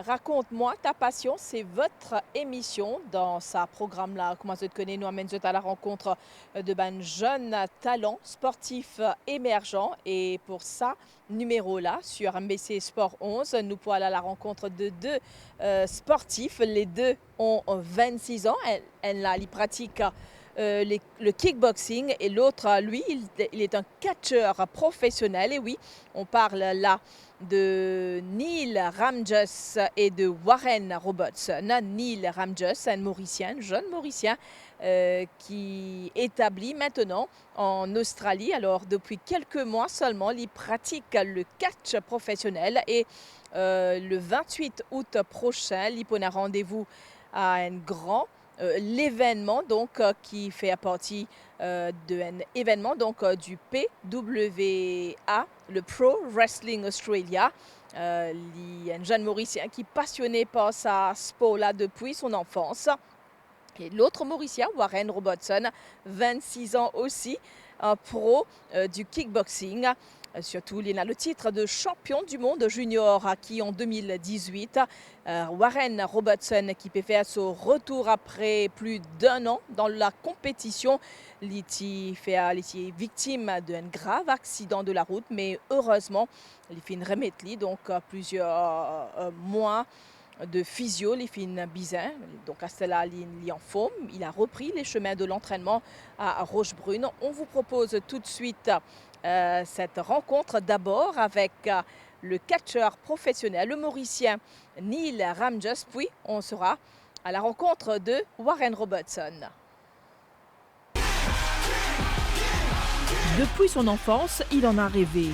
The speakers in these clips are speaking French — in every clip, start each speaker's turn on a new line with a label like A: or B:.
A: Raconte-moi ta passion, c'est votre émission dans ce programme-là. Comment je te connais, nous amène à la rencontre de jeunes talents sportifs émergents. Et pour ça, numéro-là, sur MBC Sport 11, nous pouvons aller à la rencontre de deux sportifs. Les deux ont 26 ans. Elle pratique le kickboxing et l'autre, lui, il est un catcheur professionnel. Et oui, on parle là de Neil Ramjes et de Warren Robertson. Neil Ramjes, un Mauricien, jeune Mauricien, qui est établi maintenant en Australie. Alors, depuis quelques mois seulement, il pratique le catch professionnel et le 28 août prochain, il prend un rendez-vous à un grand l'événement qui fait partie d'un événement du PWA, le Pro Wrestling Australia. Il y a un jeune Mauricien qui est passionné par ce sport-là depuis son enfance. Et l'autre Mauricien, Warren Robertson, 26 ans aussi, un pro du kickboxing. Surtout, il a le titre de champion du monde junior acquis en 2018. Warren Robertson qui peut faire son retour après plus d'un an dans la compétition. Il est victime d'un grave accident de la route, mais heureusement, il fait une remettre plusieurs mois de physio, les fins bizarres. Donc à cela, il est en forme. Il a repris les chemins de l'entraînement à Rochebrune. On vous propose tout de suite cette rencontre d'abord avec le catcheur professionnel, le Mauricien Neil Ramjes, puis on sera à la rencontre de Warren Robertson. Depuis son enfance, il en a rêvé.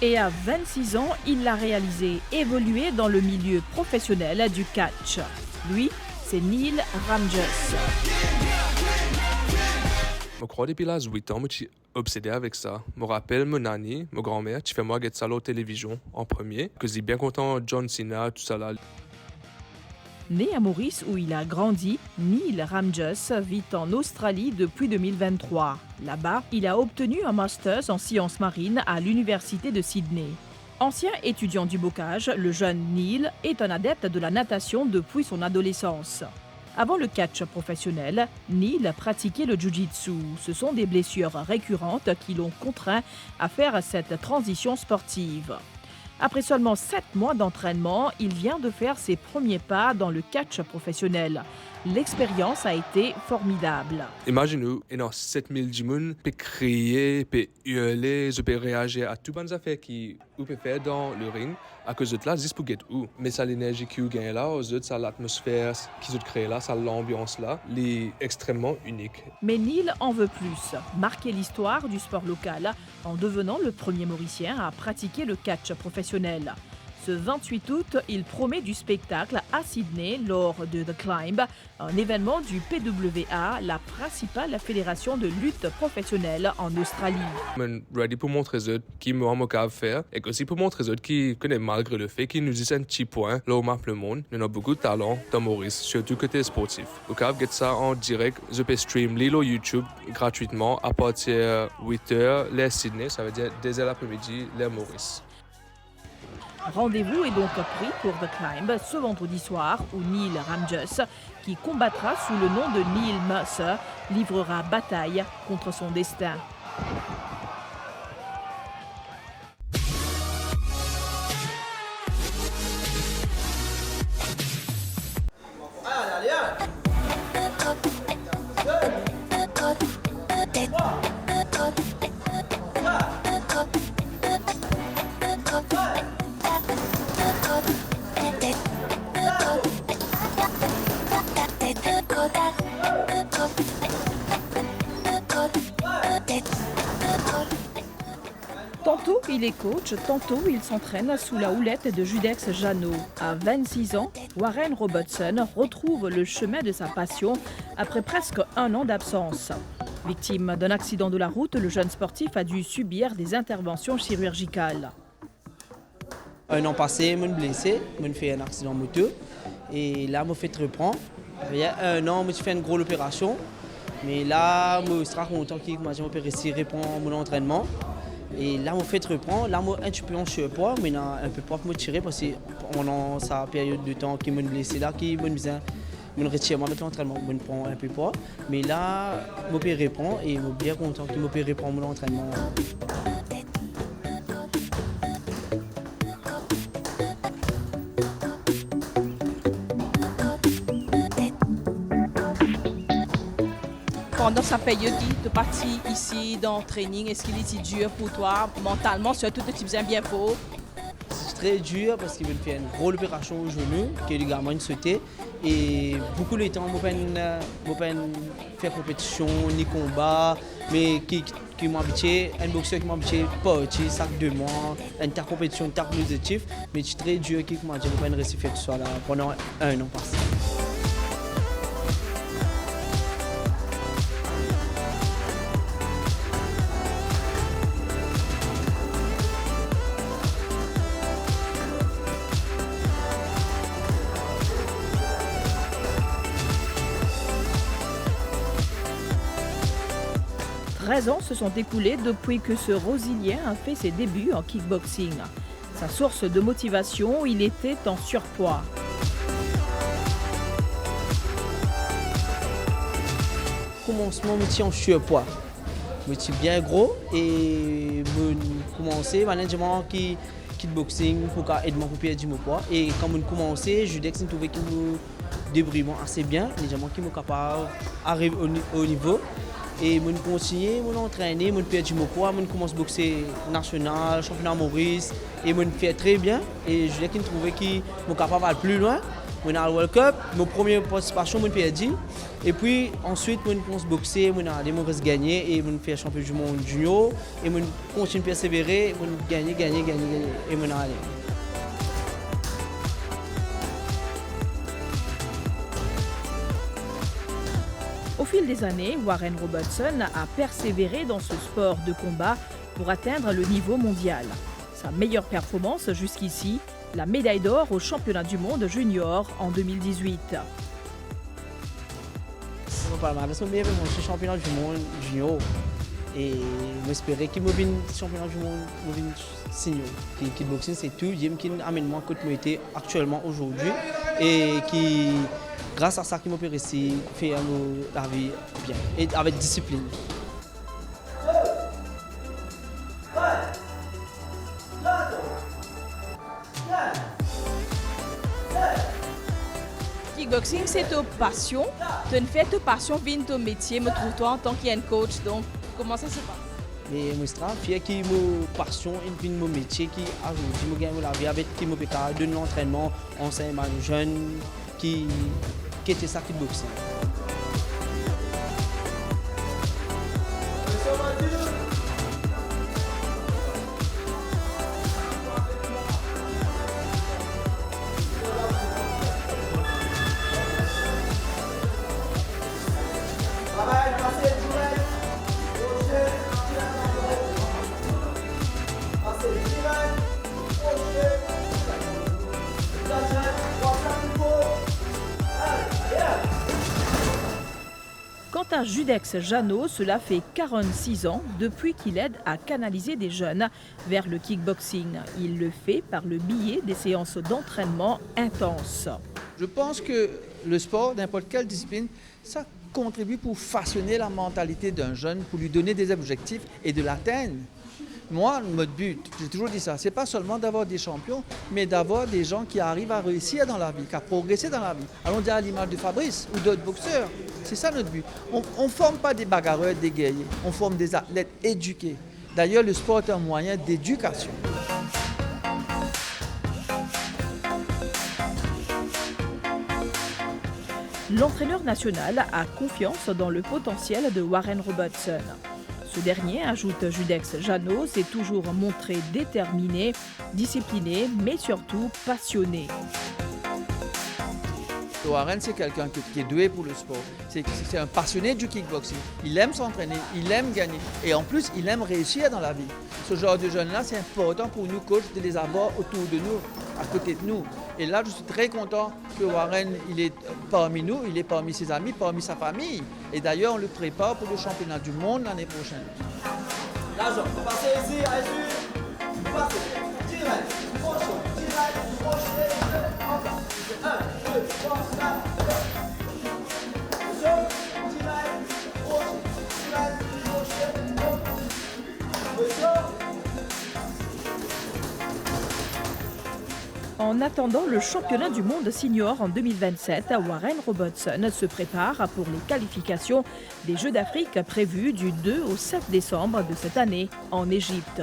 A: Et à 26 ans, il l'a réalisé, évoluer dans le milieu professionnel du catch. Lui, c'est Neil Ramjes.
B: Je crois depuis l'âge de 8 ans, je suis obsédé avec ça. Je me rappelle mon nanny, ma grand-mère, qui fait moi regarder ça à la télévision en premier, que j'ai bien content John Cena, tout ça là.
A: Né à Maurice où il a grandi, Neil Ramjes vit en Australie depuis 2023. Là-bas, il a obtenu un master en sciences marines à l'université de Sydney. Ancien étudiant du bocage, le jeune Neil est un adepte de la natation depuis son adolescence. Avant le catch professionnel, Neil pratiquait le jiu-jitsu. Ce sont des blessures récurrentes qui l'ont contraint à faire cette transition sportive. Après seulement 7 mois d'entraînement, il vient de faire ses premiers pas dans le catch professionnel. L'expérience a été formidable.
B: Imaginez-vous, il y a 7000 personnes qui peuvent crier, peuvent hurler, je peux réagir à toutes les affaires qu'on peut faire dans le ring à cause de là, juste pour gagner où. Mais ça, l'énergie qu'ils gagnent là, ça, l'atmosphère qu'ils ont créée là, ça, l'ambiance là, est extrêmement unique.
A: Mais Neil en veut plus. Marquer l'histoire du sport local en devenant le premier Mauricien à pratiquer le catch professionnel. Ce 28 août, il promet du spectacle à Sydney lors de The Climb, un événement du PWA, la principale fédération de lutte professionnelle en Australie.
B: Je suis ready pour montrer aux autres qui me capable de faire et aussi pour montrer aux autres qui connaissent malgré le fait qu'ils nous disent un petit point, là où marque le monde. Nous avons beaucoup de talent dans Maurice, surtout côté sportif. Vous pouvez get ça en direct, je peux stream Lilo YouTube gratuitement à partir de 8h, l'heure Sydney, ça veut dire 2h l'après-midi, l'heure Maurice.
A: Rendez-vous est donc pris pour The Climb ce vendredi soir où Neil Ramjes, qui combattra sous le nom de Neil Mercer, livrera bataille contre son destin. Tantôt il est coach, tantôt il s'entraîne sous la houlette de Judex Jeannot. À 26 ans, Warren Robertson retrouve le chemin de sa passion après presque un an d'absence. Victime d'un accident de la route, le jeune sportif a dû subir des interventions chirurgicales.
C: Un an passé, je me suis blessé, je me fait un accident moto et là, je me fait reprendre. Il y a un an, je me suis fait une grosse opération, mais là, je suis content que je peux réussir à reprendre mon entraînement. Et là, on fait reprendre. Là, moi, un petit peu en surpoids, mais un peu pas pour me tirer parce que pendant sa période de temps qui m'a blessé là, qui m'a besoin me retire avec l'entraînement, je prends un peu poids. Mais là, je peux reprendre et je suis bien content que je peux reprendre mon entraînement.
A: Pendant sa période de partie ici dans le training, est-ce qu'il est dur pour toi mentalement, surtout que tu faisais bien faux?
C: C'est très dur parce qu'il veut faire une grosse opération au genou, qui est également une sauté. Et beaucoup de temps, je ne peux pas faire compétition ni combat, mais qui m'a habitué, un boxeur qui m'a habitué partir chaque 2 mois, une compétition, une objectif, mais c'est très dur qui m'a dit que je ne peux pas rester faire tout ça là pendant 1 an passé.
A: Ans se sont écoulés depuis que ce Rosilien a fait ses débuts en kickboxing. Sa source de motivation, il était en surpoids.
C: Commencement, je suis en surpoids. Je suis bien gros et je commencé management qui kickboxing pour aider mon perdre mon poids. Et quand je commencé, je dis que je trouvais que me débrouille assez bien, les gens qui sont capables d'arriver au niveau. Et je continue, je m'entraîne, je perds mon poids, je commence à boxer national, championnat Maurice, et je fais très bien. Et je trouvais que je suis capable d'aller plus loin. Je suis à la World Cup, ma première participation, je perdu. Et puis ensuite, je commence à boxer, je reste gagner, et je fais champion du monde junior. Et je continue à persévérer, je gagner, et je aller.
A: Au fil des années, Warren Robertson a persévéré dans ce sport de combat pour atteindre le niveau mondial. Sa meilleure performance jusqu'ici, la médaille d'or au championnat du monde junior en 2018.
C: Je suis championnat du monde junior et j'espérais qu'il me vienne championnat du monde senior. Kickboxing, c'est tout. Il amène moi que je suis actuellement aujourd'hui et qui grâce à ça, qui m'a réussi à faire la vie bien et avec discipline.
A: Kickboxing, c'est ta passion. Tu fais ta passion, vient ton métier, me trouve-toi en tant qu'un coach. Donc, comment ça se passe?
C: Et moi, je suis fier que ma passion et mon métier qui aujourd'hui me gagne la vie avec qui me donne l'entraînement, enseignement aux jeunes qui était ça kickboxing.
A: Quant à Judex Jeannot, cela fait 46 ans depuis qu'il aide à canaliser des jeunes vers le kickboxing. Il le fait par le biais des séances d'entraînement intenses.
D: Je pense que le sport, n'importe quelle discipline, ça contribue pour façonner la mentalité d'un jeune, pour lui donner des objectifs et de l'atteindre. Moi, notre but, j'ai toujours dit ça, c'est pas seulement d'avoir des champions, mais d'avoir des gens qui arrivent à réussir dans la vie, à progresser dans la vie. Allons dire à l'image de Fabrice ou d'autres boxeurs. C'est ça notre but. On ne forme pas des bagarreurs, des guerriers, on forme des athlètes éduqués. D'ailleurs, le sport est un moyen d'éducation.
A: L'entraîneur national a confiance dans le potentiel de Warren Robertson. Ce dernier, ajoute Judex Jeannot, s'est toujours montré déterminé, discipliné, mais surtout passionné.
D: Warren, c'est quelqu'un qui est doué pour le sport. C'est un passionné du kickboxing. Il aime s'entraîner, il aime gagner. Et en plus, il aime réussir dans la vie. Ce genre de jeunes-là, c'est important pour nous, coachs, de les avoir autour de nous, à côté de nous. Et là, je suis très content que Warren, il est parmi nous, il est parmi ses amis, parmi sa famille. Et d'ailleurs, on le prépare pour le championnat du monde l'année prochaine.
C: L'argent. Vous passez ici, à ici. Vous passez. Direct. Crochet. Direct. Crochet. Hop. 1, 2, 3, 4. Direct. Crochet. Direct. Crochet. Hop.
A: En attendant le championnat du monde senior en 2027, Warren Robertson se prépare pour les qualifications des Jeux d'Afrique prévus du 2 au 7 décembre de cette année en Égypte.